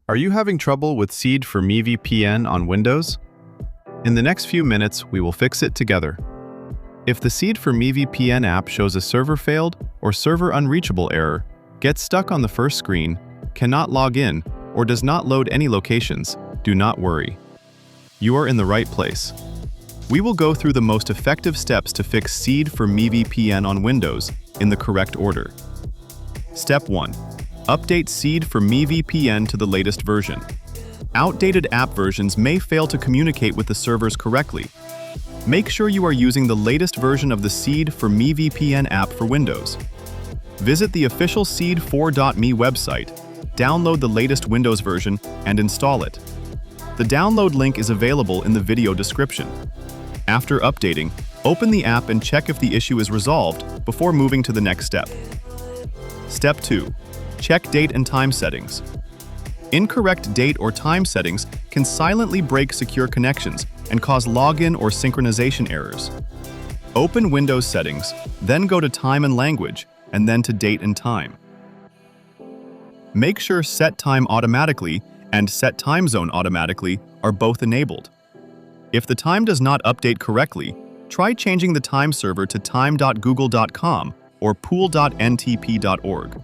Are you having trouble with Seed4Me VPN on Windows? In the next few minutes, we will fix it together. If the Seed4Me VPN app shows a server failed or server unreachable error, gets stuck on the first screen, cannot log in, or does not load any locations, do not worry. You are in the right place. We will go through the most effective steps to fix Seed4Me VPN on Windows in the correct order. Step 1. Update Seed4Me VPN to the latest version. Outdated app versions may fail to communicate with the servers correctly. Make sure you are using the latest version of the Seed4Me VPN app for Windows. Visit the official Seed4Me website, download the latest Windows version, and install it. The download link is available in the video description. After updating, open the app and check if the issue is resolved before moving to the next step. Step 2. Check date and time settings. Incorrect date or time settings can silently break secure connections and cause login or synchronization errors. Open Windows Settings, then go to Time and Language, and then to Date and Time. Make sure Set Time Automatically and Set Time Zone Automatically are both enabled. If the time does not update correctly, try changing the time server to time.google.com or pool.ntp.org.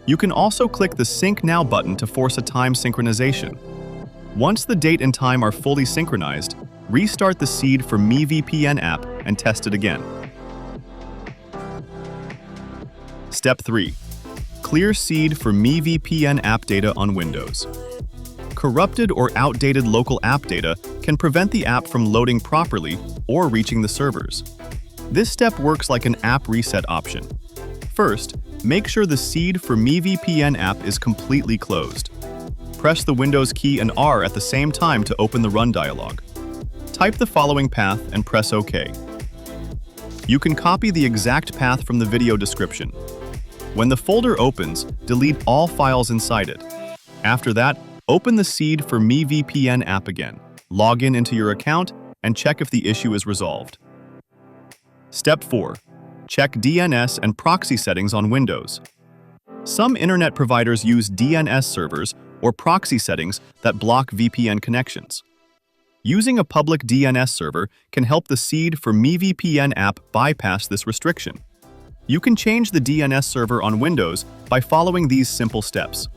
You can also click the Sync Now button to force a time synchronization. Once the date and time are fully synchronized, restart the Seed4Me VPN app and test it again. Step 3. Clear Seed4Me VPN app data on Windows. Corrupted or outdated local app data can prevent the app from loading properly or reaching the servers. This step works like an app reset option. First, make sure the Seed4Me VPN app is completely closed. Press the Windows key and R at the same time to open the Run dialog. Type the following path and press OK. You can copy the exact path from the video description. When the folder opens, delete all files inside it. After that, open the Seed4Me VPN app again, log into your account, and check if the issue is resolved. Step 4. Check DNS and proxy settings on Windows. Some internet providers use DNS servers or proxy settings that block VPN connections. Using a public DNS server can help the Seed4Me VPN app bypass this restriction. You can change the DNS server on Windows by following these simple steps.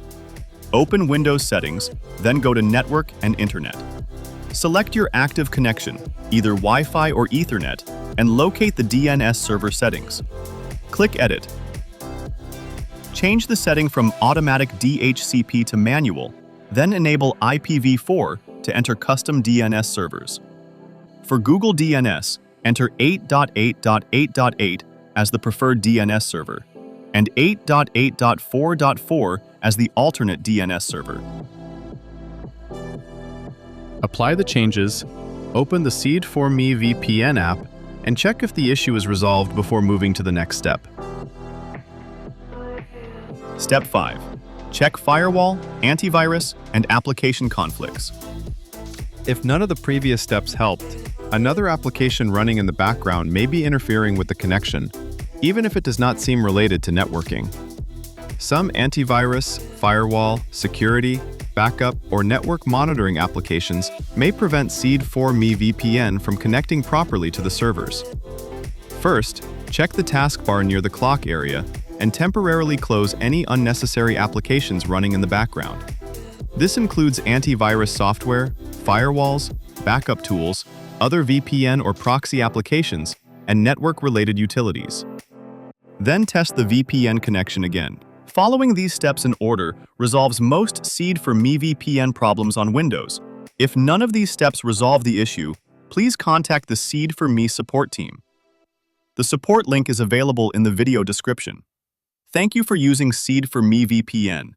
Open Windows Settings, then go to Network and Internet. Select your active connection, either Wi-Fi or Ethernet, and locate the DNS server settings. Click Edit. Change the setting from Automatic DHCP to Manual, then enable IPv4 to enter custom DNS servers. For Google DNS, enter 8.8.8.8 as the preferred DNS server, and 8.8.4.4 as the alternate DNS server. Apply the changes, open the Seed4Me VPN app, and check if the issue is resolved before moving to the next step. Step 5. Check firewall, antivirus, and application conflicts. If none of the previous steps helped, another application running in the background may be interfering with the connection, even if it does not seem related to networking. Some antivirus, firewall, security, backup, or network monitoring applications may prevent Seed4Me VPN from connecting properly to the servers. First, check the taskbar near the clock area and temporarily close any unnecessary applications running in the background. This includes antivirus software, firewalls, backup tools, other VPN or proxy applications, and network-related utilities. Then test the VPN connection again. Following these steps in order resolves most Seed4Me VPN problems on Windows. If none of these steps resolve the issue, please contact the Seed4Me support team. The support link is available in the video description. Thank you for using Seed4Me VPN.